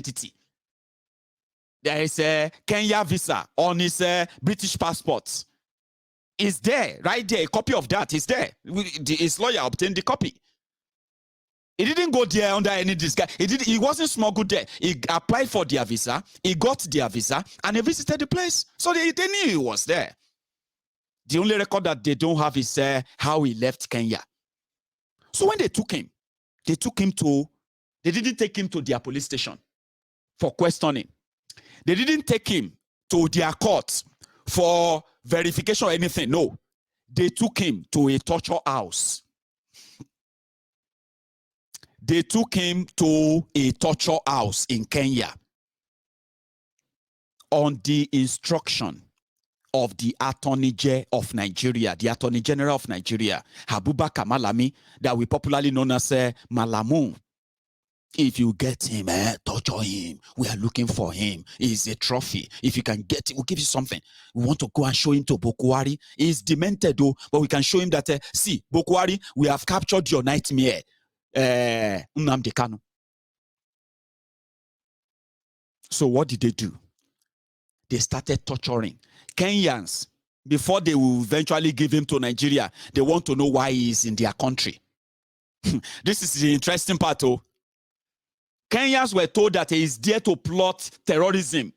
identity. There is a Kenya visa on his British passport. It's there, right there. A copy of that is there. His lawyer obtained the copy. He didn't go there under any disguise. He wasn't smuggled there. He applied for their visa. He got their visa and he visited the place. So they knew he was there. The only record that they don't have is how he left Kenya. So when they didn't take him to their police station for questioning. They didn't take him to their court for verification or anything. No. They took him to a torture house. They took him to a torture house in Kenya on the instruction of the Attorney General of Nigeria, Abubakar Malami, that we popularly known as Malamu. If you get him, torture him. We are looking for him. He's a trophy. If you can get him, we'll give you something. We want to go and show him to Bokwari. He's demented though, but we can show him that, see, Bokwari, we have captured your nightmare. Nnamdi Kanu. So what did they do? They started torturing Kenyans. Before they will eventually give him to Nigeria, they want to know why he is in their country. This is the interesting part. Oh. Kenyans were told that he is there to plot terrorism.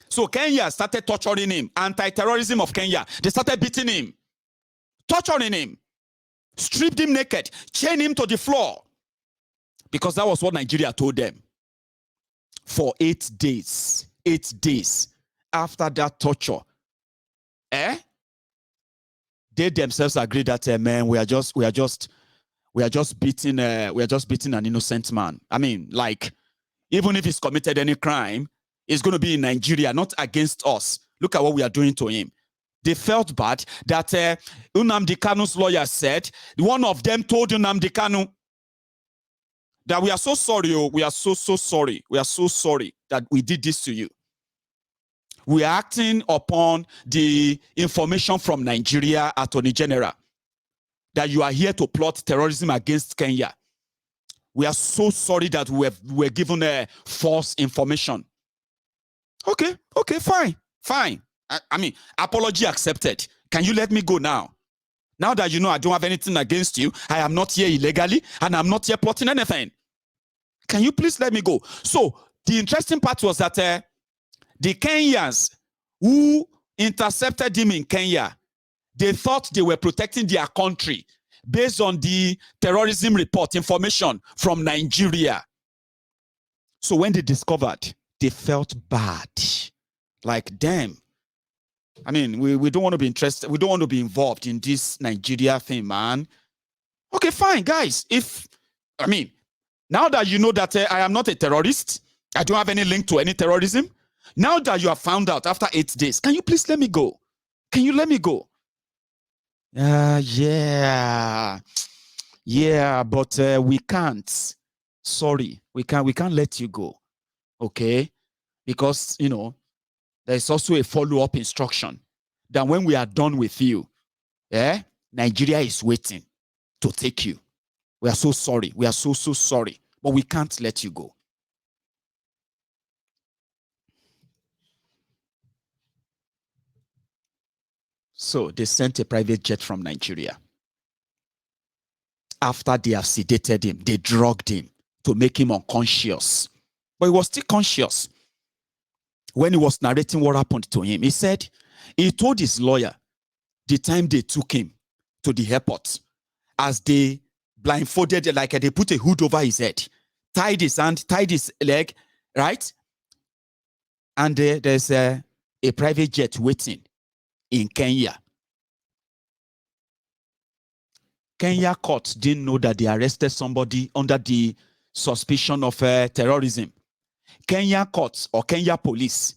So Kenya started torturing him. Anti-terrorism of Kenya. They started beating him, torturing him, stripped him naked, chained him to the floor. Because that was what Nigeria told them. For 8 days. 8 days after that torture. They themselves agreed that man, we are just beating an innocent man. I mean, like, even if he's committed any crime, it's going to be in Nigeria, not against us. Look at what we are doing to him. They felt bad that Nnamdi Kanu's lawyer said, one of them told Nnamdi Kanu that we are so sorry, oh, we are so sorry. We are so sorry that we did this to you. We are acting upon the information from Nigeria Attorney General that you are here to plot terrorism against Kenya. We are so sorry that we were given false information. Okay, fine. I mean, apology accepted. Can you let me go now? Now that you know I don't have anything against you, I am not here illegally, and I'm not here plotting anything. Can you please let me go? So, the interesting part was that the Kenyans who intercepted him in Kenya, they thought they were protecting their country based on the terrorism report information from Nigeria. So when they discovered, they felt bad. Like, damn. I mean, we don't want to be interested. We don't want to be involved in this Nigeria thing, man. Okay, fine, guys. Now that you know that I am not a terrorist, I don't have any link to any terrorism. Now that you have found out after 8 days, can you please let me go? Can you let me go? Yeah, but we can't. Sorry, we can't let you go. Okay? Because, you know, there's also a follow-up instruction that when we are done with you, Nigeria is waiting to take you. We are so sorry. We are so sorry. But we can't let you go. So they sent a private jet from Nigeria. After they have sedated him, they drugged him to make him unconscious. But he was still conscious. When he was narrating what happened to him, he said he told his lawyer the time they took him to the airport, as they blindfolded, like they put a hood over his head, tied his hand, tied his leg, right? And there's a private jet waiting in Kenya. Kenya court didn't know that they arrested somebody under the suspicion of terrorism. Kenya courts or Kenya police,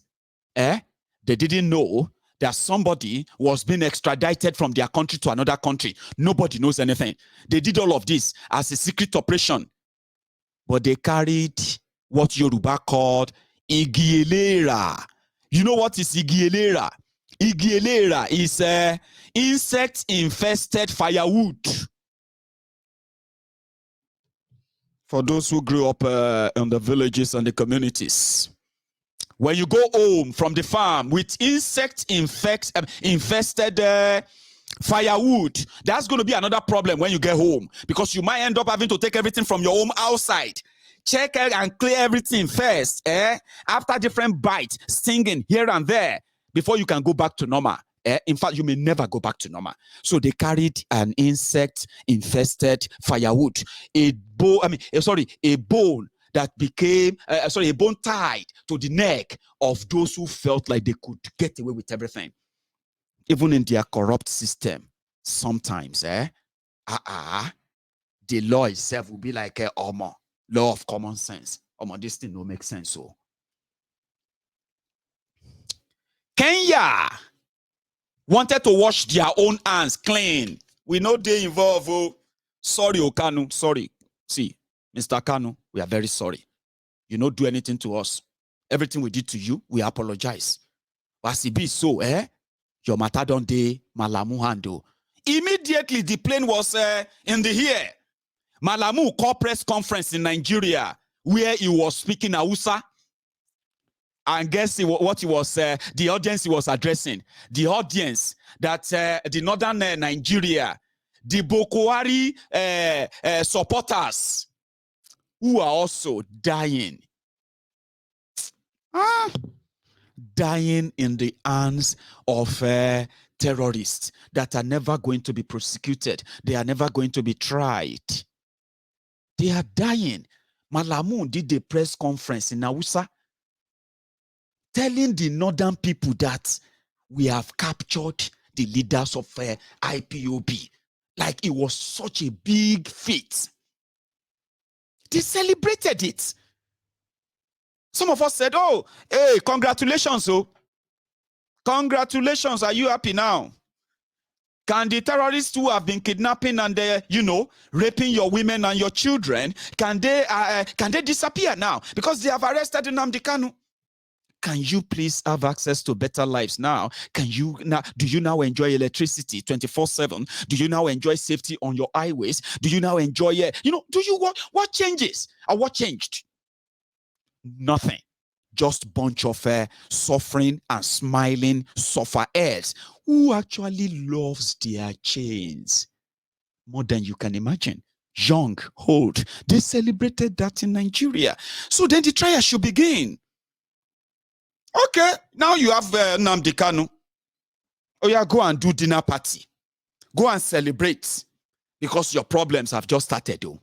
they didn't know that somebody was being extradited from their country to another country. Nobody knows anything. They did all of this as a secret operation. But they carried what Yoruba called Igielera. You know what is Igielera? Igielera is insect-infested firewood. For those who grew up in the villages and the communities, when you go home from the farm with infested firewood, that's going to be another problem when you get home, because you might end up having to take everything from your home outside. Check and clear everything first, after different bites, stinging here and there, before you can go back to normal. In fact, you may never go back to normal. So they carried an insect-infested firewood, a bone that became, a bone tied to the neck of those who felt like they could get away with everything. Even in their corrupt system, sometimes, the law itself will be like a law of common sense. This thing don't make sense. So Kenya wanted to wash their own hands clean. We know they involve. Sorry, Kanu. Sorry. See, Mr. Kanu, we are very sorry. You don't do anything to us. Everything we did to you, we apologize. But it be so, your matter don't dey Malamu handle. Immediately, the plane was in the air. Malamu called press conference in Nigeria, where he was speaking Hausa. And guess what he was, the audience he was addressing? The audience that the northern Nigeria, the Boko Haram supporters, who are also dying. Dying in the hands of terrorists that are never going to be prosecuted. They are never going to be tried. They are dying. Malamu did a press conference in Hausa, telling the northern people that we have captured the leaders of IPOB. Like it was such a big feat. They celebrated it. Some of us said, oh, hey, congratulations, oh. Congratulations, are you happy now? Can the terrorists who have been kidnapping and raping your women and your children, can they disappear now? Because they have arrested Nnamdi Kanu. Can you please have access to better lives now? Do you now enjoy electricity 24/7? Do you now enjoy safety on your highways? Do you now enjoy what changes? Or what changed? Nothing. Just bunch of suffering and smiling sufferers who actually loves their chains more than you can imagine. Young, old, they celebrated that in Nigeria. So then the trial should begin. Okay, now you have Nnamdi Kanu. Oh yeah, go and do dinner party. Go and celebrate, because your problems have just started. Oh.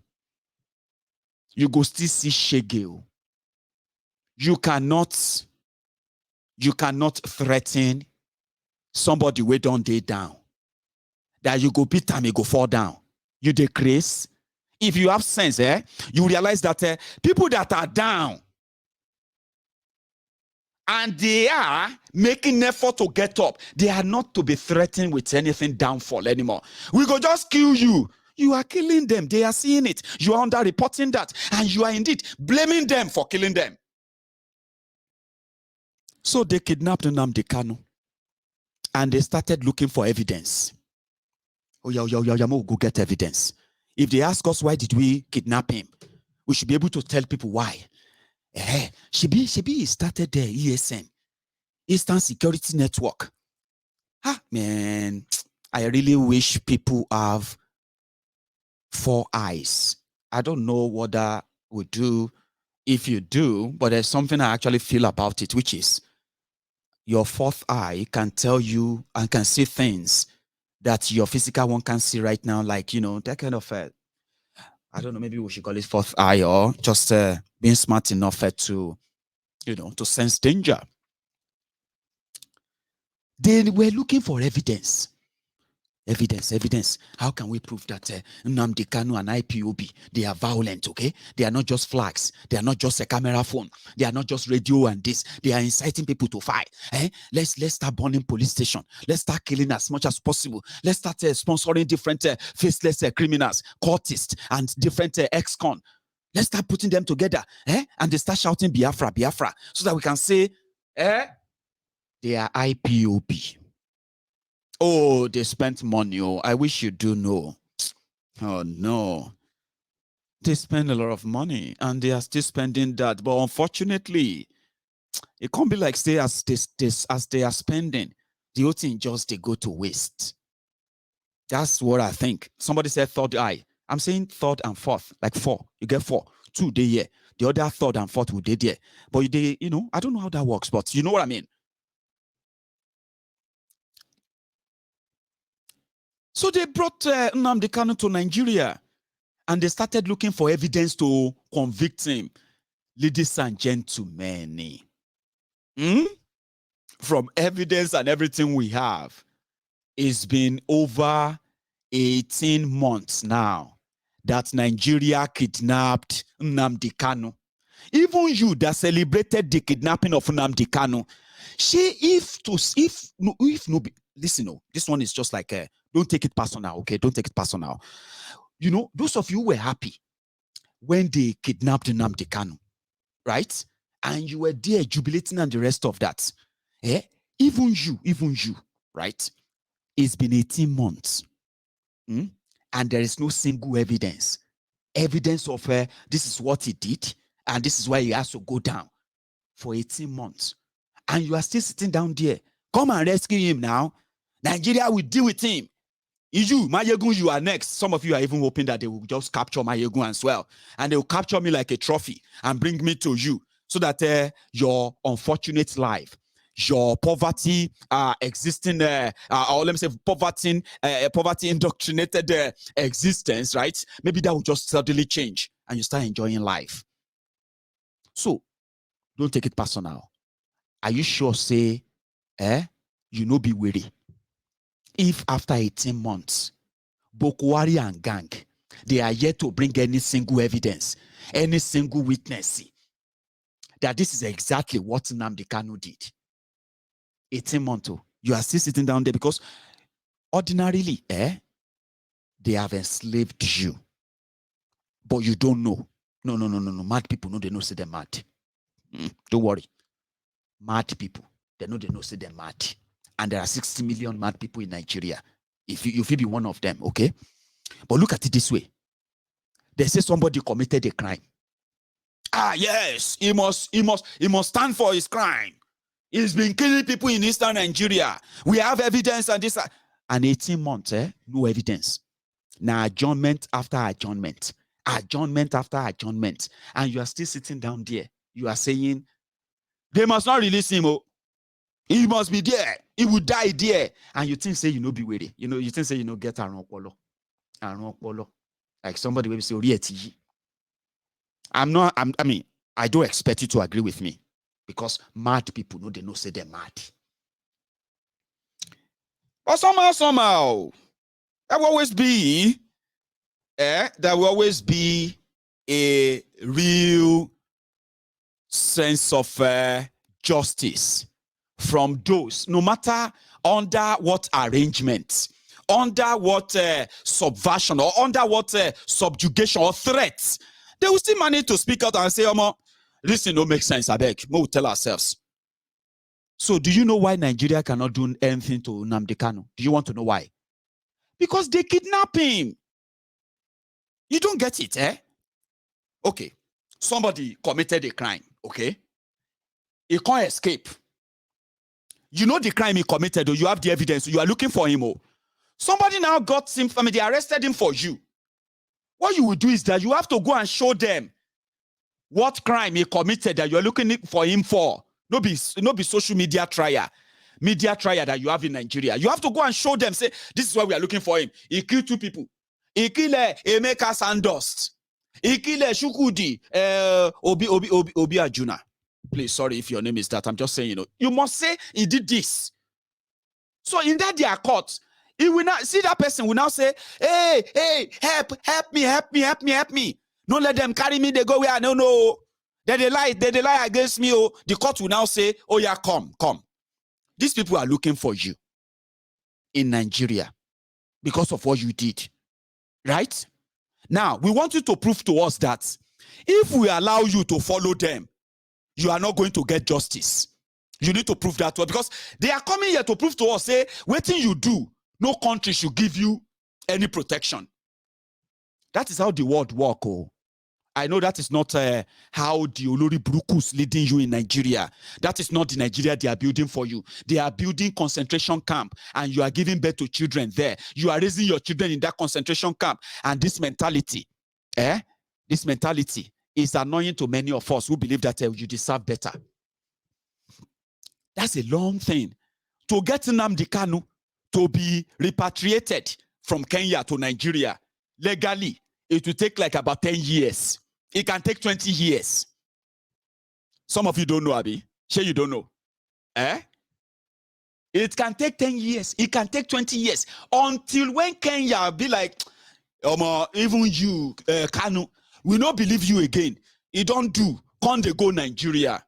You go still see shege. You cannot threaten somebody wey don dey down, that you go beat am, he go fall down. You decrease. If you have sense, you realize that people that are down and they are making effort to get up, they are not to be threatened with anything downfall anymore. We go just kill you. You are killing them. They are seeing it. You are underreporting that. And you are indeed blaming them for killing them. So they kidnapped Nnamdi Kanu. And they started looking for evidence. Oh, yeah, go get evidence. If they ask us why did we kidnap him, we should be able to tell people why. Shebi started the ESN, Eastern Security Network. Man, I really wish people have 4 eyes. I don't know what that would do if you do, but there's something I actually feel about it, which is your 4th eye can tell you and can see things that your physical one can't see right now, like, that kind of, I don't know, maybe we should call it 4th eye, or just being smart enough to, to sense danger. They were looking for evidence. Evidence. How can we prove that Nnamdi Kanu and IPOB, they are violent, okay? They are not just flags. They are not just a camera phone. They are not just radio and this. They are inciting people to fight. Let's start burning police station. Let's start killing as much as possible. Let's start sponsoring different faceless criminals, cultists, and different ex-con. Let's start putting them together, and they start shouting Biafra, Biafra, so that we can say, they are IPOB. Oh, they spent money. Oh, I wish you do know. Oh, no. They spend a lot of money and they are still spending that. But unfortunately, it can't be like stay as they are spending. The whole thing just they go to waste. That's what I think. Somebody said third eye. I'm saying third and fourth, like 4. You get 4. 2 day here. The other third and fourth will day there. But they, I don't know how that works, but you know what I mean. So they brought Nnamdi Kanu to Nigeria and they started looking for evidence to convict him. Ladies and gentlemen, from evidence and everything we have, it's been over 18 months now that Nigeria kidnapped Nnamdi Kanu. Even you that celebrated the kidnapping of Nnamdi Kanu, listen, this one is just like don't take it personal, okay? Don't take it personal. Those of you who were happy when they kidnapped Nnamdi Kanu, right? And you were there jubilating and the rest of that. Even you, right? It's been 18 months. And there is no single evidence of this is what he did and this is why he has to go down for 18 months. And you are still sitting down there. Come and rescue him now. Nigeria will deal with him. You, Mayegun, you are next. Some of you are even hoping that they will just capture Mayegun as well. And they will capture me like a trophy and bring me to you so that your unfortunate life, your poverty existing, or let me say poverty indoctrinated existence, right? Maybe that will just suddenly change and you start enjoying life. So, don't take it personal. Are you sure, say, be weary? If after 18 months, Bokwari and gang, they are yet to bring any single evidence, any single witness that this is exactly what Nnamdi Kanu did. 18 months, you are still sitting down there because ordinarily, they have enslaved you. But you don't know. No. Mad people know they know say they're mad. Don't worry. Mad people, they know say they're mad. And there are 60 million mad people in Nigeria. If you be one of them, okay? But look at it this way. They say somebody committed a crime. Yes, he must stand for his crime. He's been killing people in Eastern Nigeria. We have evidence and this. And 18 months, no evidence. Now adjournment after adjournment. Adjournment after adjournment. And you are still sitting down there. You are saying, they must not release him. He must be there. He will die there. And you think, say, be waiting. You think, say, get a wrong polo. Like somebody will say, I don't expect you to agree with me because mad people know they know say they're mad. But somehow, there will always be, a real sense of justice from those, no matter under what arrangements, under what subversion, or under what subjugation or threats, they will still manage to speak out and say, listen, no make sense, I beg. We will tell ourselves. So do you know why Nigeria cannot do anything to Nnamdi Kanu? Do you want to know why? Because they kidnap him. You don't get it, Okay. Somebody committed a crime, okay? He can't escape. You know the crime he committed, or you have the evidence, you are looking for him. Somebody now got him, they arrested him for you. What you will do is that you have to go and show them what crime he committed that you are looking for him for. No be social media trial that you have in Nigeria. You have to go and show them, say, this is why we are looking for him. He killed 2 people. He killed Emeka Sandust. He killed Shukudi, Obi Ajuna. Please, sorry if your name is that. I'm just saying, you must say he did this. So in that their court, he will not see that person will now say, hey, help me. Don't let them carry me. They go where I don't know. They lie against me. The court will now say, oh yeah, come. These people are looking for you in Nigeria because of what you did. Right? Now, we want you to prove to us that if we allow you to follow them, you are not going to get justice. You need to prove that to us because they are coming here to prove to us, say, waiting you do, no country should give you any protection. That is how the world works. I know that is not how the Olori Burukus leading you in Nigeria. That is not the Nigeria they are building for you. They are building concentration camp, and you are giving birth to children there. You are raising your children in that concentration camp. And this mentality, this mentality is annoying to many of us who believe that you deserve better. That's a long thing. To get Nnamdi Kanu to be repatriated from Kenya to Nigeria legally, it will take like about 10 years. It can take 20 years. Some of you don't know, Abi. Sure, you don't know. It can take 10 years. It can take 20 years. Until when Kenya be like, even you, Kanu, we don't believe you again. You don't do. Can't they go Nigeria?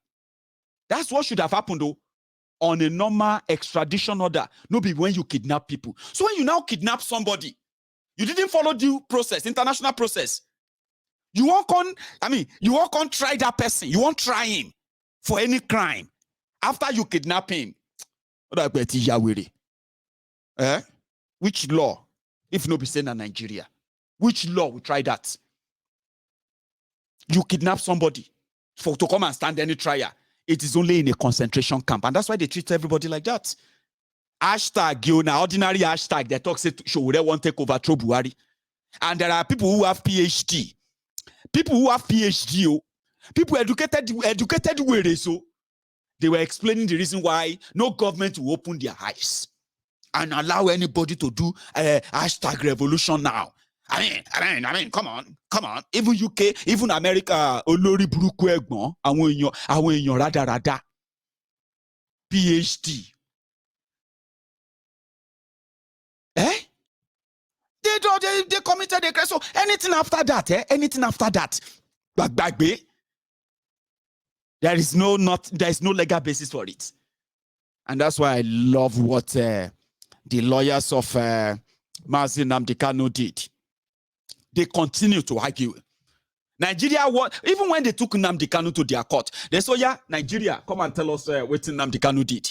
That's what should have happened, though. On a normal extradition order. No be when you kidnap people. So when you now kidnap somebody, you didn't follow due process, international process. You won't try that person. You won't try him for any crime. After you kidnap him. Which law? If no be saying in Nigeria. Which law will try that? You kidnap somebody to come and stand any trial. It is only in a concentration camp. And that's why they treat everybody like that. Hashtag, ordinary hashtag, they talk say show they want to take over Buhari. And there are people who have PhD. People who have PhD, people educated way, so they were explaining the reason why no government will open their eyes and allow anybody to do a hashtag revolution now. I mean, come on. Even UK, even America, Olori Buruku Egbon, àwọn èèyàn rada. PhD. They committed a crime. So anything after that, bagbe, there is no legal basis for it. And that's why I love what the lawyers of Mazi Nnamdi Kanu did. They continue to argue. Nigeria, even when they took Nnamdi Kanu to their court, they said, yeah, Nigeria, come and tell us what Nnamdi Kanu did.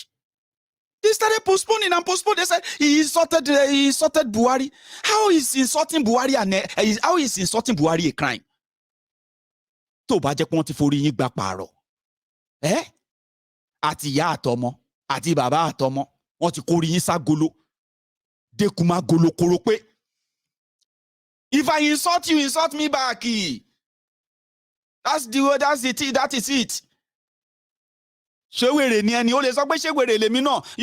They started postponing. They said he insulted Buhari. How is insulting Buhari a crime? To ba je pon ti fori yin gba paro. Àti ìyá àtọmọ, àti bàbá àtọmọ, wọ́n ti kori yin ságolo. Dekuma golo koro pe. If I insult you, insult me back. That's the word, that is it. You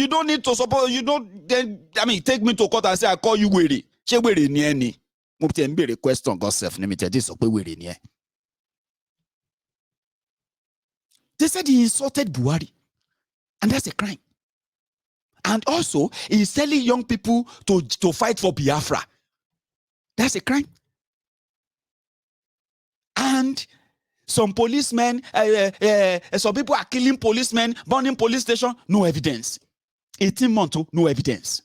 don't need to support, take me to court and say I call you were. Question God self limited. They said he insulted Buhari, and that's a crime. And also, he's telling young people to fight for Biafra. That's a crime. And some policemen, some people are killing policemen, burning police station, no evidence. 18 months, no evidence.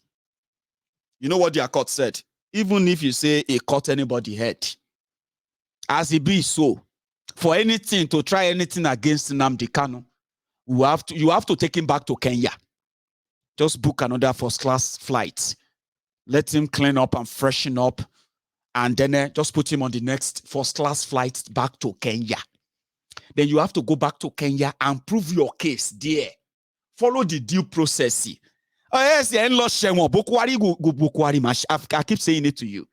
You know what their court said? Even if you say he cut anybody head, as it be so, for anything to try anything against Nnamdi Kanu, you have to take him back to Kenya. Just book another first-class flight. Let him clean up and freshen up. And then just put him on the next first-class flight back to Kenya. Then you have to go back to Kenya and prove your case there. Follow the due process. Oh, yes, I keep saying it to you.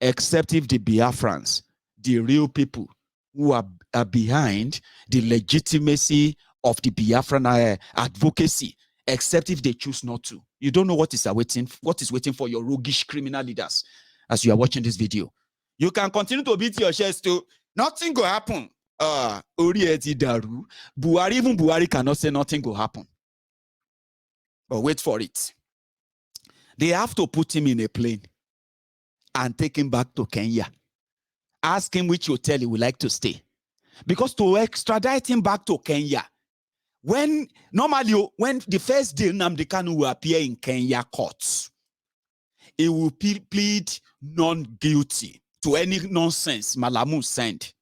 Except if the Biafrans, the real people who are behind the legitimacy of the Biafran advocacy, except if they choose not to. You don't know what is waiting for your roguish criminal leaders. As you are watching this video, you can continue to beat your chest too. Nothing will happen. Even Buhari cannot say nothing will happen. But wait for it. They have to put him in a plane and take him back to Kenya. Ask him which hotel he would like to stay. Because to extradite him back to Kenya, when the first day Nnamdi Kanu will appear in Kenya courts, he will plead non-guilty to any nonsense Malamu sent.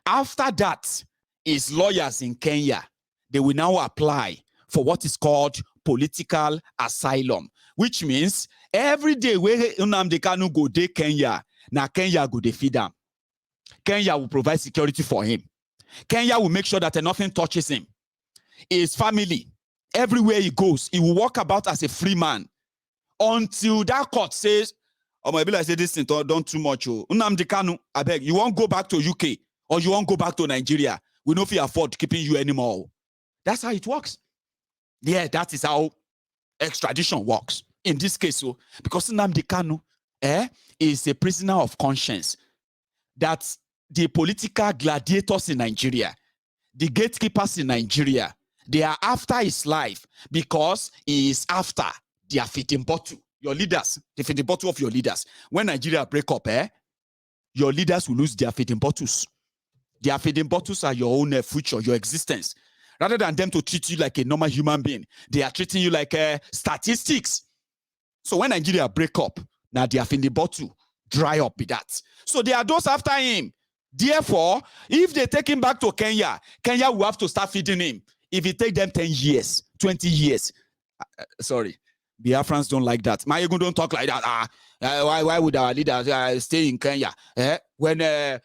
After that, his lawyers in Kenya, they will now apply for what is called political asylum, which means every day where Nnamdi Kanu go to Kenya, now Kenya go to feed them. Kenya will provide security for him. Kenya will make sure that nothing touches him. His family, everywhere he goes, he will walk about as a free man until that court says, oh, my bill, I say this thing, don't too much. Nnamdi Kanu, I beg, you won't go back to UK or you won't go back to Nigeria. We don't feel afford keeping you anymore. That's how it works. Yeah, that is how extradition works. In this case, because Nnamdi Kanu is a prisoner of conscience. That the political gladiators in Nigeria, the gatekeepers in Nigeria, they are after his life because he is after their feeding bottle. Your leaders, the feeding bottle of your leaders. When Nigeria break up, your leaders will lose their feeding bottles. Their feeding bottles are your own future, your existence. Rather than them to treat you like a normal human being, they are treating you like statistics. So when Nigeria break up, now their feeding bottle dry up with that. So they are those after him. Therefore, if they take him back to Kenya, Kenya will have to start feeding him. If it take them 10 years, 20 years, sorry, Biafrans don't like that. Mayegun don't talk like that. Why would our leaders stay in Kenya when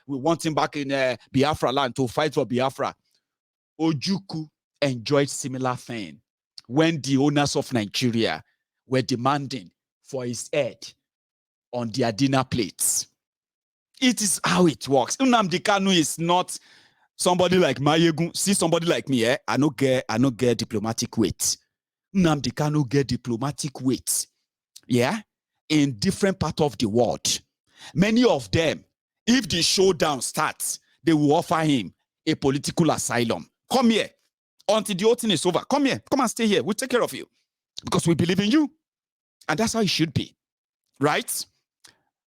we want him back in Biafra land to fight for Biafra? Ojukwu enjoyed similar thing when the owners of Nigeria were demanding for his head on their dinner plates. It is how it works. Nnamdi Kanu is not somebody like Mayegun. See somebody like me, I no get diplomatic weight. Nnamdi Kanu get diplomatic weight. Yeah? In different parts of the world. Many of them, if the showdown starts, they will offer him a political asylum. Come here. Until the whole thing is over. Come here. Come and stay here. We'll take care of you. Because we believe in you. And that's how it should be. Right?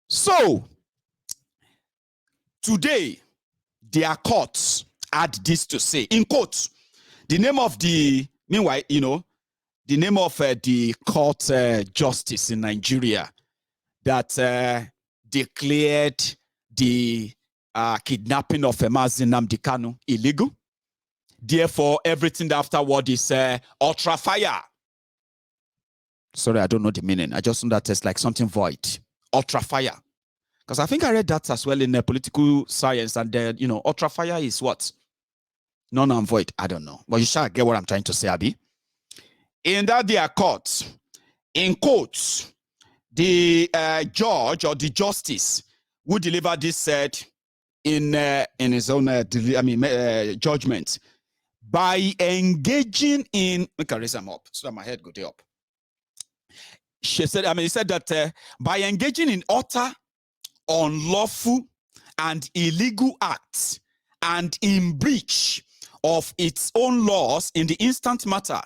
So, today, their courts had this to say. In quotes, the name of the, meanwhile, the name of the court justice in Nigeria that declared the kidnapping of Nnamdi Kanu illegal. Therefore, everything afterward is ultra fire. Sorry, I don't know the meaning. I just know that it's like something void. Ultra fire. Because I think I read that as well in political science. And ultra fire is what? Non and void. I don't know. But you shall get what I'm trying to say, Abi. In that their court, in quotes, the judge or the justice who delivered this said in his own judgment, by engaging in, I can raise them up so that my head go there up. He said that by engaging in utter unlawful and illegal acts and in breach of its own laws in the instant matter,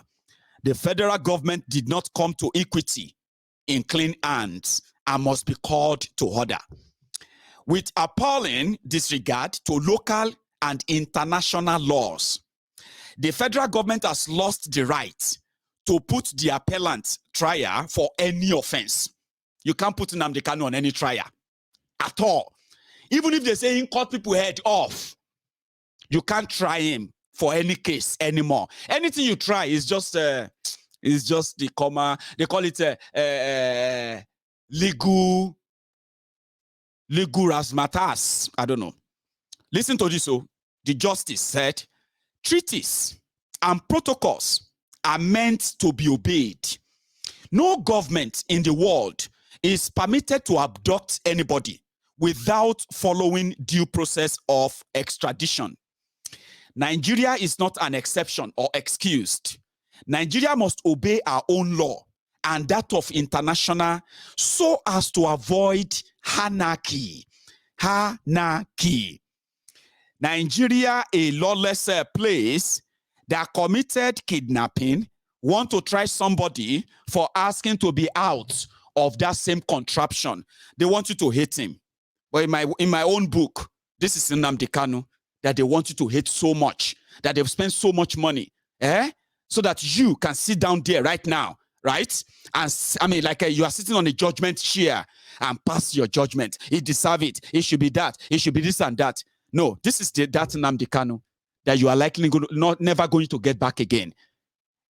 the federal government did not come to equity in clean hands and must be called to order. With appalling disregard to local and international laws, the federal government has lost the right to put the appellant trial for any offense. You can't put Nnamdi Kanu on any trial at all. Even if they say he cut people's head off, you can't try him for any case anymore. Anything you try is just the comma. They call it legal razzmatazz. I don't know. Listen to this. So the justice said, treaties and protocols are meant to be obeyed. No government in the world is permitted to abduct anybody without following due process of extradition. Nigeria is not an exception or excused. Nigeria must obey our own law and that of international so as to avoid anarchy. Nigeria, a lawless place that committed kidnapping, want to try somebody for asking to be out of that same contraption. They want you to hate him. But in my own book, this is Nnamdi Kanu, that they want you to hate so much, that they've spent so much money, so that you can sit down there right now, right? And you are sitting on a judgment chair and pass your judgment. He deserves it. It should be that. It should be this and that. No, this is that Nnamdi Kanu that you are likely never going to get back again,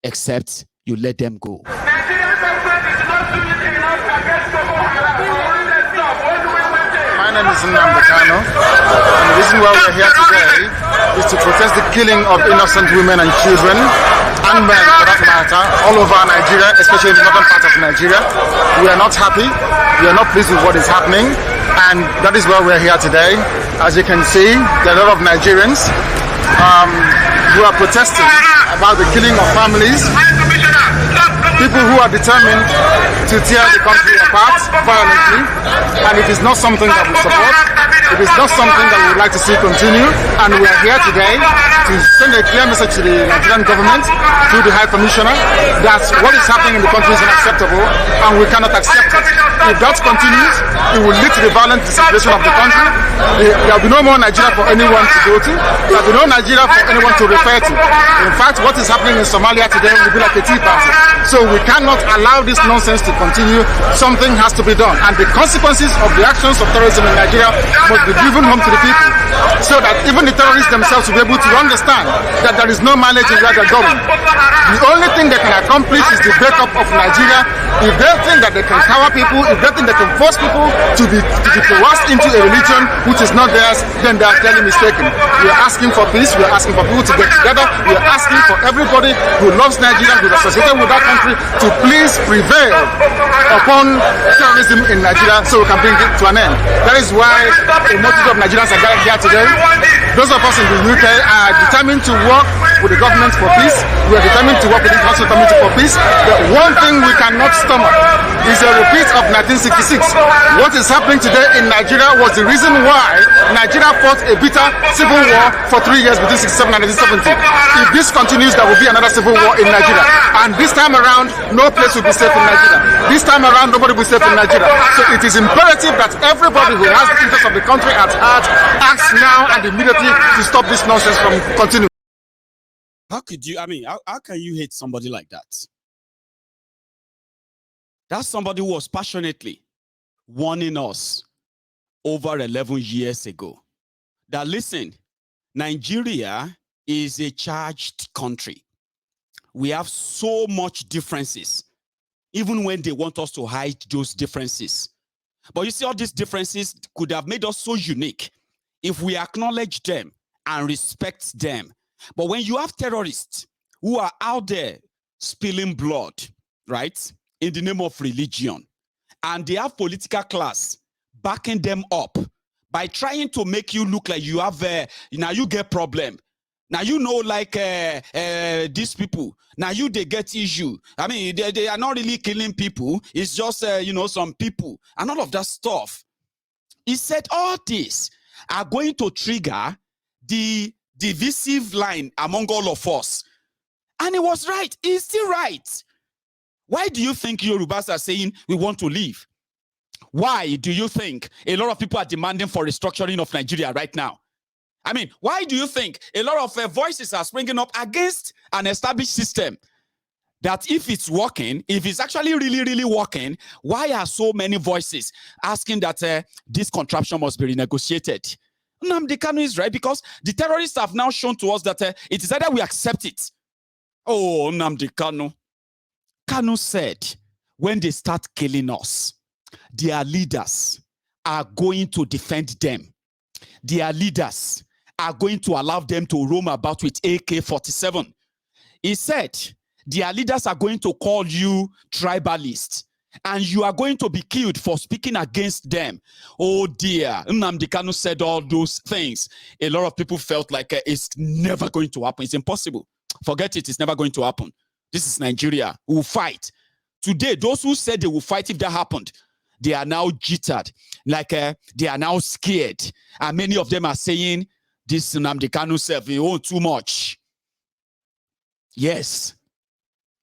except you let them go. Nigerian government is not doing enough against Boko Haram. My name is Nnamdi Kanu, and the reason why we're here today is to protest the killing of innocent women and children, and men for that matter, all over Nigeria, especially in the northern part of Nigeria. We are not happy, we are not pleased with what is happening, and that is why we're here today. As you can see, there are a lot of Nigerians who are protesting about the killing of families, people who are determined to tear the country apart violently, and it is not something that we support. It is not something that we would like to see continue, and we are here today to send a clear message to the Nigerian government through the High Commissioner that what is happening in the country is unacceptable and we cannot accept it. If that continues, it will lead to the violent situation of the country. There will be no more Nigeria for anyone to go to. There will be no Nigeria for anyone to refer to. In fact, what is happening in Somalia today will be like a tea party. So we cannot allow this nonsense to continue. Something has to be done, and the consequences of the actions of terrorism in Nigeria must be driven home to the people, so that even the terrorists themselves will be able to understand that there is no mileage in where they're going. The only thing they can accomplish is the breakup of Nigeria. If they think that they can cower people, if they think they can force people to be coerced into a religion which is not theirs, then they are clearly mistaken. We are asking for peace. We are asking for people to get together. We are asking for everybody who loves Nigeria, who is associated with that country, to please prevail upon terrorism in Nigeria so we can bring it to an end. That is why a multitude of Nigerians are gathered here today. Those of us in the UK are determined to work with the government for peace. We are determined to work with the International Community for peace. The one thing we cannot stomach is a repeat of 1966. What is happening today in Nigeria was the reason why Nigeria fought a bitter civil war for 3 years between 1967 and 1970. If this continues, there will be another civil war in Nigeria. And this time around, no place will be safe in Nigeria. This time around, nobody will be safe in Nigeria. So it is imperative that everybody who has the interest of the country at heart acts now and immediately to stop this nonsense from continuing. How could you, how can you hate somebody like that? That's somebody who was passionately warning us over 11 years ago that, listen, Nigeria is a charged country. We have so much differences, even when they want us to hide those differences. But you see, all these differences could have made us so unique if we acknowledge them and respect them. But when you have terrorists who are out there spilling blood, right, in the name of religion, and they have political class backing them up by trying to make you look like you have, now you get problem. Now you know, like these people, now they get issue. I mean, they are not really killing people. It's just, some people and all of that stuff. He said all this are going to trigger the divisive line among all of us. And he was right. He's still right. Why do you think Yorubas are saying we want to leave? Why do you think a lot of people are demanding for restructuring of Nigeria right now? I mean, why do you think a lot of voices are springing up against an established system that if it's working, if it's actually really, really working, why are so many voices asking that this contraption must be renegotiated? Nnamdi Kanu is right, because the terrorists have now shown to us that it is either we accept it. Oh, Nnamdi Kanu. Kanu said, when they start killing us, their leaders are going to defend them. Their leaders are going to allow them to roam about with AK-47. He said, their leaders are going to call you tribalists, and you are going to be killed for speaking against them. Oh dear, Nnamdi Kanu said all those things. A lot of people felt like it's never going to happen. It's impossible. Forget it, it's never going to happen. This is Nigeria. We will fight. Today, those who said they will fight if that happened, they are now jittered, like they are now scared. And many of them are saying, this Nnamdi Kanu self, he owned too much. Yes,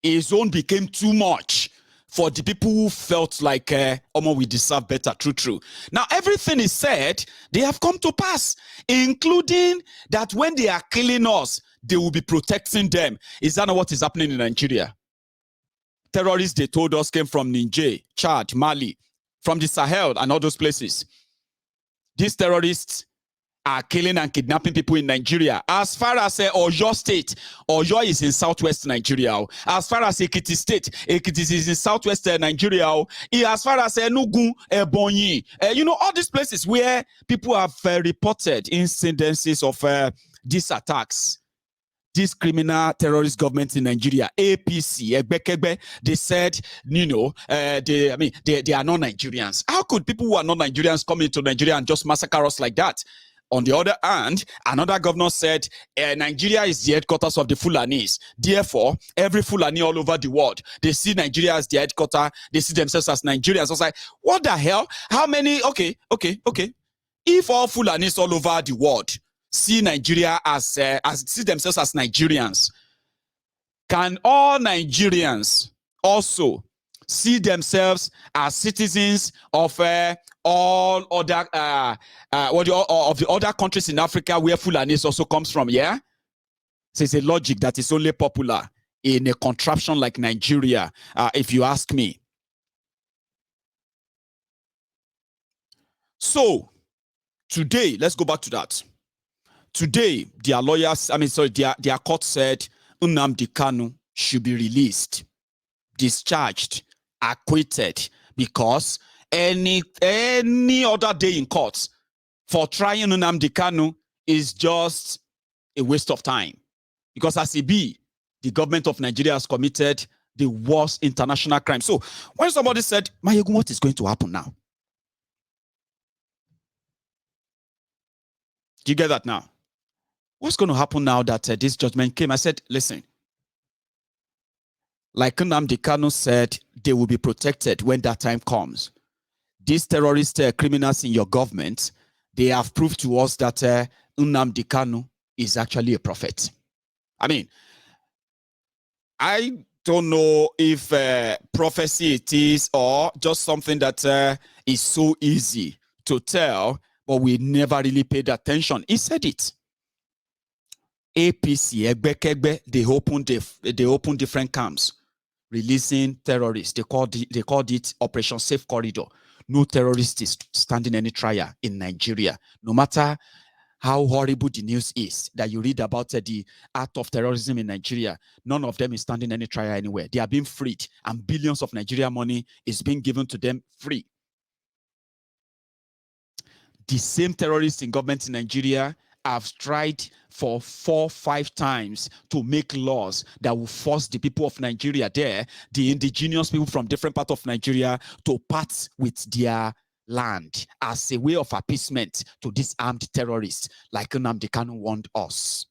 his own became too much for the people who felt like, we deserve better, true. Now, everything is said, they have come to pass, including that when they are killing us, they will be protecting them. Is that not what is happening in Nigeria? Terrorists, they told us, came from Niger, Chad, Mali, from the Sahel and all those places. These terrorists are killing and kidnapping people in Nigeria. As far as Oyo State, Oyo is in southwest Nigeria. As far as Ekiti State, Ekiti is in southwest Nigeria. As far as Enugu, Ebonyi, all these places where people have reported incidences of these attacks. This criminal terrorist government in Nigeria, APC, Egbekegbe, they said, they are not Nigerians. How could people who are not Nigerians come into Nigeria and just massacre us like that? On the other hand, another governor said, Nigeria is the headquarters of the Fulanis. Therefore, every Fulani all over the world, they see Nigeria as their headquarters. They see themselves as Nigerians. I was like, what the hell? How many? Okay. If all Fulanis all over the world see Nigeria as see themselves as Nigerians, can all Nigerians also see themselves as citizens of all other of the other countries in Africa where Fulanis also comes from? Yeah, so it's a logic that is only popular in a contraption like Nigeria, if you ask me. So today, let's go back to that. Today, their lawyers, their court said Nnamdi Kanu should be released, discharged, acquitted, because any other day in court for trying Nnamdi Kanu is just a waste of time. Because as it be, the government of Nigeria has committed the worst international crime. So when somebody said, Mayegun, what is going to happen now? Do you get that now? What's going to happen now that this judgment came? I said, listen, like Nnamdi Kanu said, they will be protected when that time comes. These terrorist criminals in your government, they have proved to us that Nnamdi Kanu is actually a prophet. I mean, I don't know if prophecy it is or just something that is so easy to tell, but we never really paid attention. He said it. APC, Egbekegbe, they opened different camps, releasing terrorists. They called it Operation Safe Corridor. No terrorist is standing any trial in Nigeria. No matter how horrible the news is that you read about the act of terrorism in Nigeria, none of them is standing any trial anywhere. They are being freed, and billions of Nigeria money is being given to them free. The same terrorists in government in Nigeria have tried for 4-5 times to make laws that will force the people of Nigeria there, the indigenous people from different parts of Nigeria, to part with their land as a way of appeasement to these armed terrorists like Nnamdi Kanu warned us.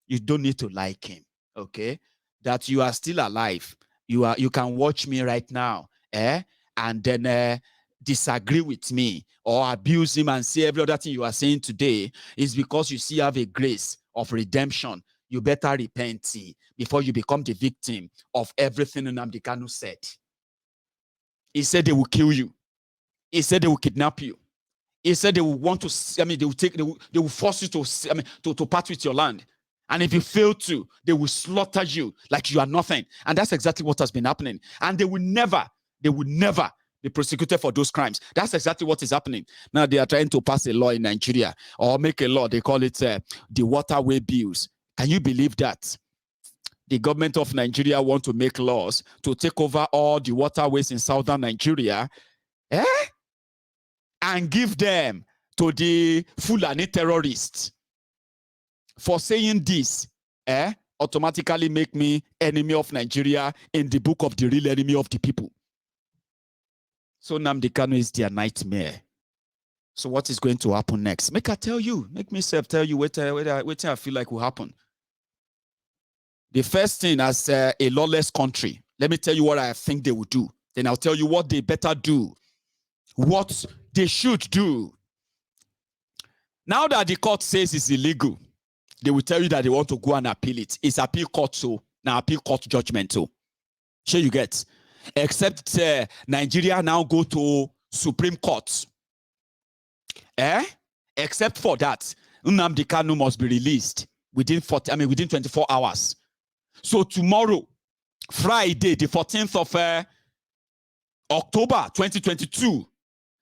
You don't need to like him, okay? That you are still alive. You can watch me right now, and then disagree with me or abuse him and say every other thing you are saying today is because you see have a grace of redemption. You better repent before you become the victim of everything Nnamdi Kanu said. He said they will kill you. He said they will kidnap you. He said they will want to, they will force you to part with your land. And if you fail to, they will slaughter you like you are nothing. And that's exactly what has been happening. And they will never be prosecuted for those crimes. That's exactly what is happening. Now they are trying to pass a law in Nigeria or make a law. They call it the waterway bills. Can you believe that? The government of Nigeria want to make laws to take over all the waterways in southern Nigeria, and give them to the Fulani terrorists. For saying this, automatically make me enemy of Nigeria in the book of the real enemy of the people. So Nnamdi Kanu is their nightmare. So what is going to happen next? Make I tell you. Make myself tell you what I feel like will happen. The first thing, as a lawless country, let me tell you what I think they will do. Then I'll tell you what they better do. What they should do. Now that the court says it's illegal, they will tell you that they want to go and appeal it. It's appeal court, so now appeal court judgment, so. Sure you get. Except Nigeria now go to Supreme Court. Except for that, Nnamdi Kanu must be released within 24 hours. So tomorrow, Friday, the 14th of October 2022,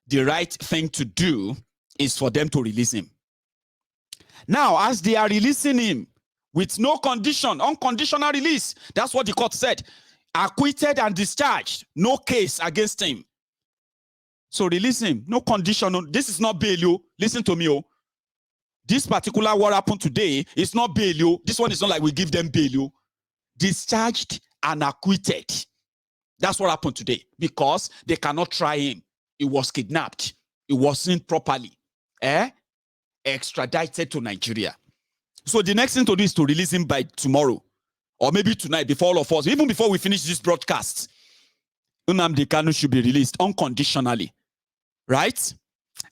the right thing to do is for them to release him. Now, as they are releasing him with no condition, unconditional release, that's what the court said. Acquitted and discharged, no case against him. So release him, no condition. This is not bail. Listen to me. This particular what happened today is not bail. This one is not like we give them bail. Discharged and acquitted. That's what happened today because they cannot try him. He was kidnapped. He wasn't properly extradited to Nigeria. So the next thing to do is to release him by tomorrow or maybe tonight before all of us, even before we finish this broadcast. Nnamdi Kanu should be released unconditionally, right?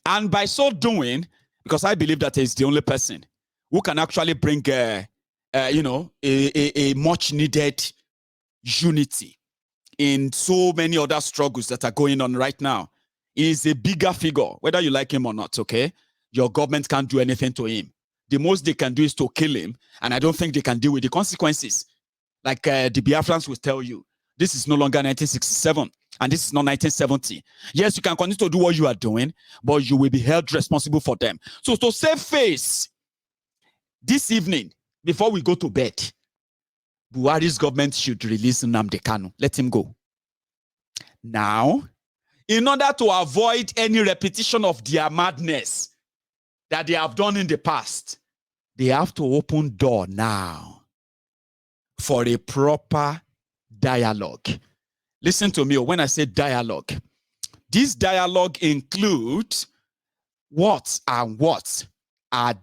And by so doing, because I believe that he's the only person who can actually bring, a much needed unity in so many other struggles that are going on right now. He is a bigger figure, whether you like him or not, okay? Your government can't do anything to him. The most they can do is to kill him, and I don't think they can deal with the consequences. Like the Biafrans will tell you, this is no longer 1967, and this is not 1970. Yes, you can continue to do what you are doing, but you will be held responsible for them. So to save face, this evening, before we go to bed, Buhari's government should release Nnamdi Kanu. Let him go. Now, in order to avoid any repetition of their madness that they have done in the past, they have to open door now for a proper dialogue. Listen to me when I say dialogue. This dialogue includes what are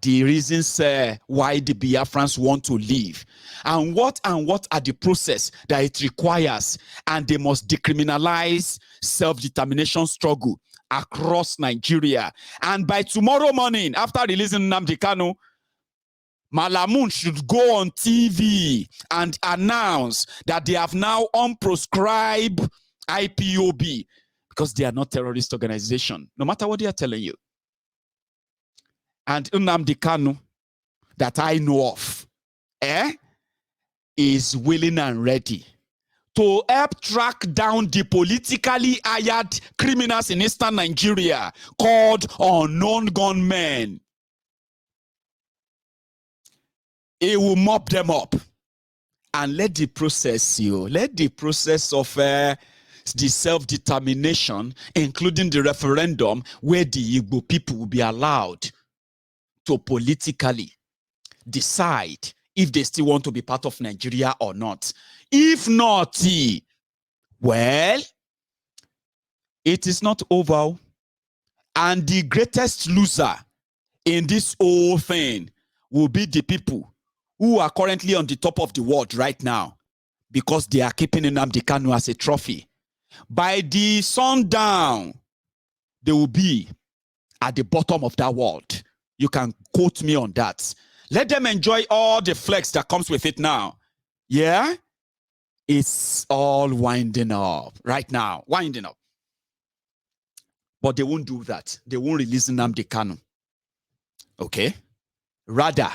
the reasons why the Biafrans want to leave, and what are the process that it requires, and they must decriminalize self-determination struggle across Nigeria. And by tomorrow morning, after releasing Nnamdi Kanu, Malamun should go on TV and announce that they have now unproscribed IPOB because they are not terrorist organization, no matter what they are telling you. And Nnamdi Kanu, that I know of, is willing and ready to help track down the politically hired criminals in eastern Nigeria called unknown gunmen. He will mop them up and let the process of the self-determination, including the referendum, where the Igbo people will be allowed to politically decide if they still want to be part of Nigeria or not. If not, well, it is not over. And the greatest loser in this whole thing will be the people who are currently on the top of the world right now because they are keeping Nnamdi Kanu as a trophy. By the sundown, they will be at the bottom of that world. You can quote me on that. Let them enjoy all the flex that comes with it now. Yeah? It's all winding up right now. Winding up. But they won't do that. They won't release Nnamdi Kanu. Okay? Rather,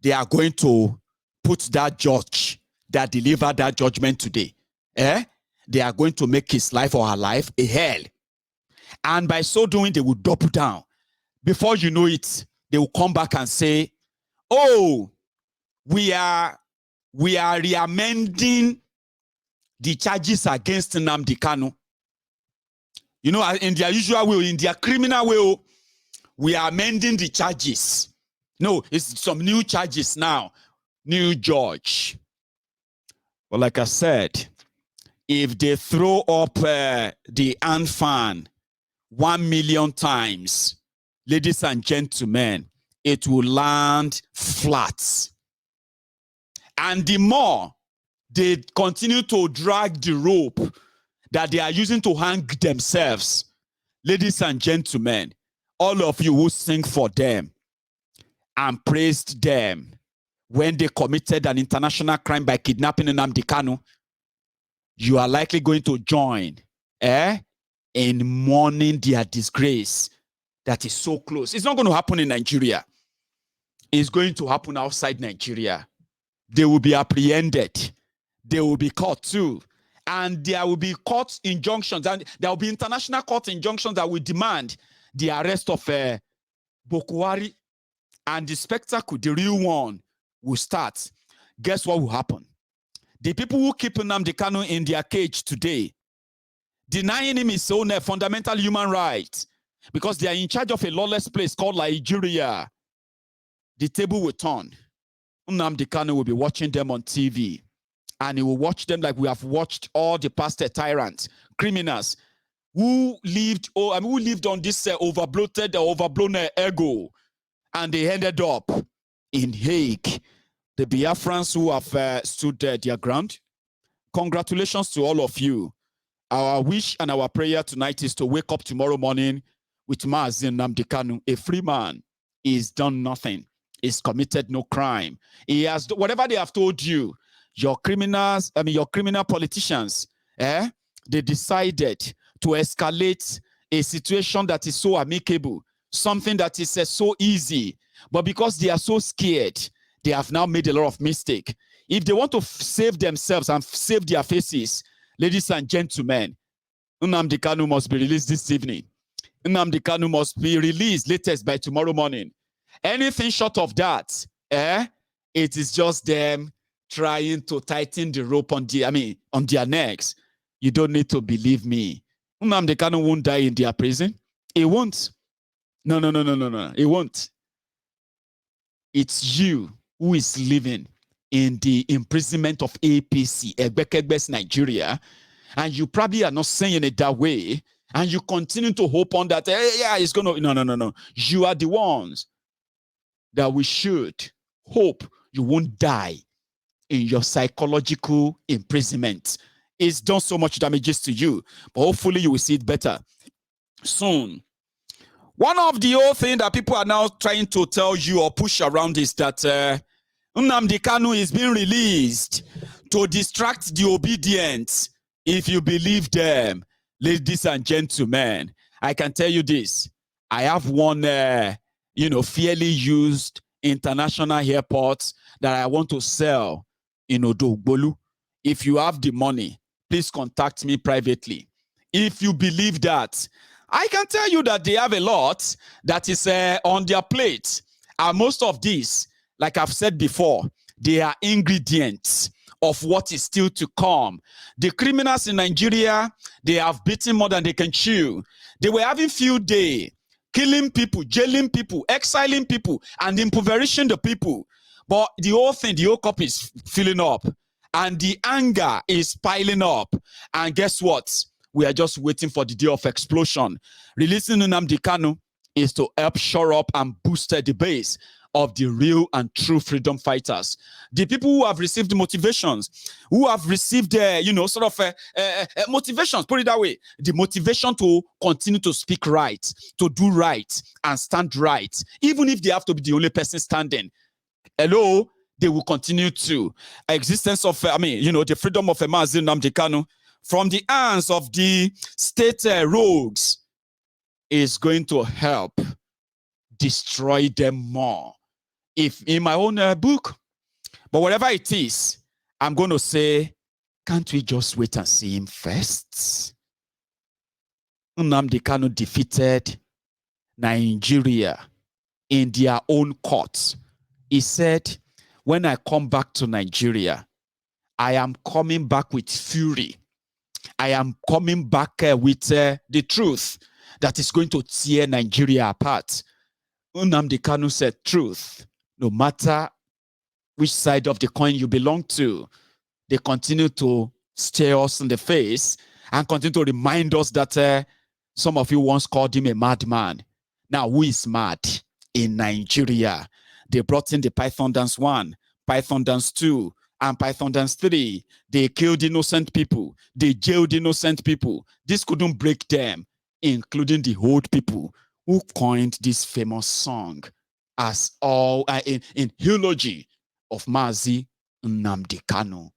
they are going to put that judge that delivered that judgment today. They are going to make his life or her life a hell. And by so doing, they will double down. Before you know it, they will come back and say, oh, we are re-amending the charges against Nnamdi Kanu. You know, in their usual way, in their criminal way, we are amending the charges. No, it's some new charges now. New judge. But like I said, if they throw up the ant fan 1 million times, ladies and gentlemen, it will land flat. And the more they continue to drag the rope that they are using to hang themselves, ladies and gentlemen, all of you who sing for them and praised them when they committed an international crime by kidnapping Nnamdi Kanu, you are likely going to join in mourning their disgrace that is so close. It's not going to happen in Nigeria. It's going to happen outside Nigeria. They will be apprehended. They will be caught too. And there will be court injunctions, and there will be international court injunctions that will demand the arrest of Bokwari and the spectacle, the real one, will start, guess what will happen? The people who keep Nnamdi Kanu in their cage today, denying him his own fundamental human rights, because they are in charge of a lawless place called Nigeria, the table will turn. Nnamdi Kanu will be watching them on TV, and he will watch them like we have watched all the past tyrants, criminals, who lived on this overblown ego, and they ended up in Hague. The Biafrans who have stood their ground, congratulations to all of you. Our wish and our prayer tonight is to wake up tomorrow morning with Mazi Nnamdi Kanu, a free man. He's done nothing. He's committed no crime. He has, whatever they have told you, your criminals, your criminal politicians, they decided to escalate a situation that is so amicable, something that is so easy, but because they are so scared, they have now made a lot of mistakes. If they want to save themselves and save their faces, ladies and gentlemen, Nnamdi Kanu must be released this evening. Nnamdi Kanu must be released latest by tomorrow morning. Anything short of that, it is just them trying to tighten the rope on their necks. You don't need to believe me. Nnamdi Kanu won't die in their prison. He won't. No. He won't. It's you who is living in the imprisonment of APC, Egbekegbes Nigeria, and you probably are not saying it that way, and you continue to hope on that, it's going to, no. You are the ones that we should hope you won't die in your psychological imprisonment. It's done so much damages to you, but hopefully you will see it better soon. One of the old things that people are now trying to tell you or push around is that Nnamdi Kanu is being released to distract the obedient. If you believe them, ladies and gentlemen, I can tell you this. I have one, fairly used international airport that I want to sell in Odogbolu. If you have the money, please contact me privately. If you believe that, I can tell you that they have a lot that is on their plate. And most of these, like I've said before, they are ingredients of what is still to come. The criminals in Nigeria, they have beaten more than they can chew. They were having field day, killing people, jailing people, exiling people, and impoverishing the people. But the whole thing, the whole cup is filling up. And the anger is piling up. And guess what? We are just waiting for the day of explosion. Releasing Nnamdi Kanu is to help shore up and boost the base of the real and true freedom fighters. The people who have received motivations, who have received, motivations, put it that way, the motivation to continue to speak right, to do right, and stand right, even if they have to be the only person standing. Hello, they will continue to. Existence of, the freedom of Mazi Nnamdi Kanu from the hands of the state rogues is going to help destroy them more. If in my own book, but whatever it is, I'm going to say, can't we just wait and see him first? Nnamdi Kanu defeated Nigeria in their own courts. He said, when I come back to Nigeria, I am coming back with fury. I am coming back with the truth that is going to tear Nigeria apart. Nnamdi Kanu said, truth, no matter which side of the coin you belong to, they continue to stare us in the face and continue to remind us that some of you once called him a madman. Now, who is mad in Nigeria? They brought in the Python Dance 1, Python Dance 2, and Python Dance 3. They killed innocent people. They jailed innocent people. This couldn't break them, including the old people who coined this famous song as all in eulogy of Mazi Nnamdi Kanu.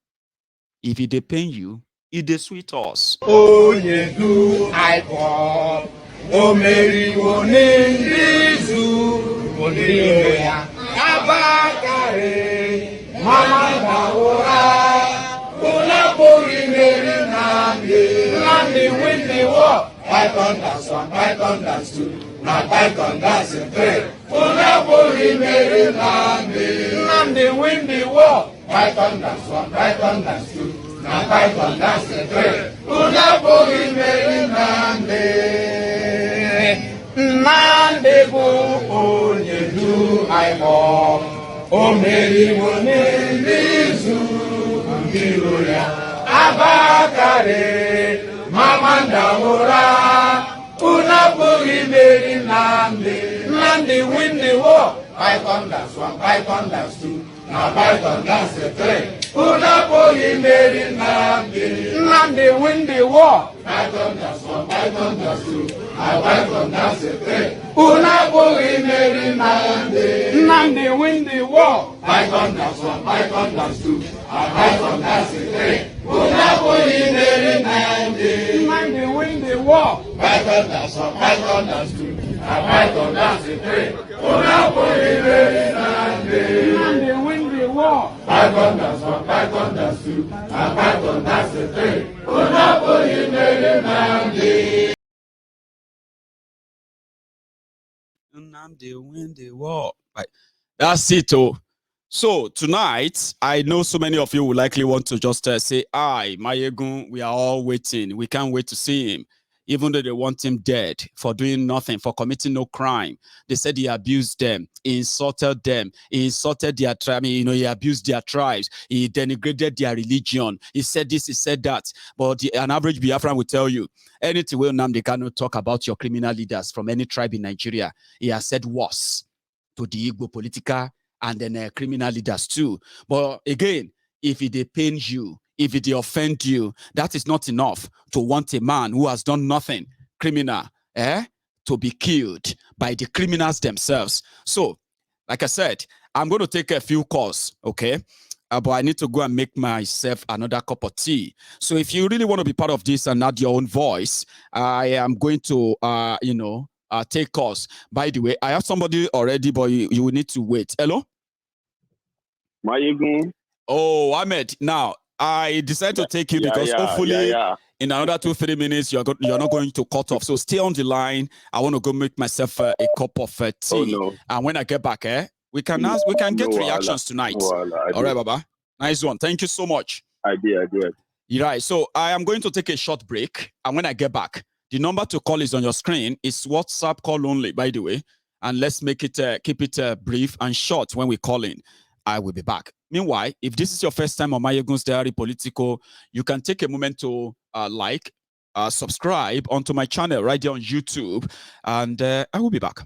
If it depend you, it is sweet us. Oh, ye do I call. Oh, Mary, oh, Nindizu, oh, Niria, Abakare, Mama Baora, Ola Bori, Mary, Nnamdi, win the war. Python Dance 1, Python Dance 2, now Python Dance 3. Unaboli Mary Nnamdi. Nnamdi win the war. Python dance 1, Python dance 2. Now Python dance 3. Unaboli Mary Nnamdi. Nnamdi bu onye du aimo. O Mary wone nizu mbiro ya. Abakare Mamanda Mura. Unaboli Mary Nnamdi. Nnamdi win the war. Python dance 1, Python dance 2. Now Python dance 3. Unaboli Mary Nnamdi. Nnamdi win the war. Python dance 1, Python dance 2. Now Python dance 3. Unaboli Mary Nnamdi. Nnamdi win the war. Python dance 1, Python dance 2. Now Python dance 3. Unaboli Mary Nnamdi. Nnamdi win the war. Python dance 1, Python dance 2. Now Python dance 3. Unaboli Mary Nnamdi. Nnamdi win the war. Python dance 1, Python dance 2. Now Python dance 3. Unaboli Mary Nnamdi. Nnamdi win the war. Right. That's it. Oh. So tonight, I know so many of you will likely want to just say, "Aye, Mayegun, we are all waiting. We can't wait to see him." Even though they want him dead for doing nothing, for committing no crime. They said he abused them, he insulted them, he insulted their tribe, he abused their tribes, he denigrated their religion, he said this, he said that. But an average Biafran will tell you, anything will Nnamdi Kanu talk about your criminal leaders from any tribe in Nigeria, he has said worse to the Igbo political and then criminal leaders too. But again, if it pains you, if it offend you, that is not enough to want a man who has done nothing, criminal, to be killed by the criminals themselves. So, like I said, I'm going to take a few calls, okay? But I need to go and make myself another cup of tea. So if you really want to be part of this and add your own voice, I am going to, take calls. By the way, I have somebody already, but you will need to wait. Hello? Mayegun. Oh, Ahmed. Now, I decided to take you because hopefully in another 2-3 minutes, you're not going to cut off. So stay on the line. I want to go make myself a cup of tea. Oh, no. And when I get back, we can get reactions tonight. All right, Baba. Nice one. Thank you so much. I did. You're right. So I am going to take a short break. And when I get back, the number to call is on your screen. It's WhatsApp call only, by the way. And let's make it keep it brief and short when we call in. I will be back. Meanwhile, if this is your first time on Mayegun's Diary Politico, you can take a moment to subscribe onto my channel right there on YouTube, and I will be back.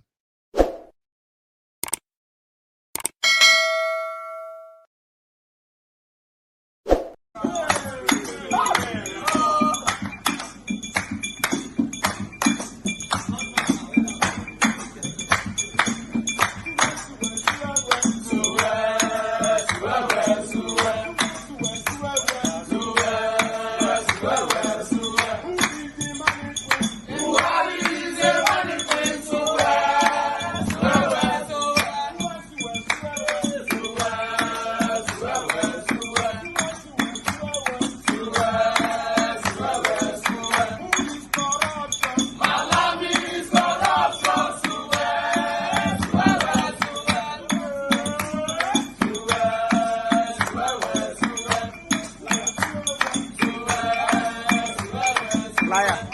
Liar.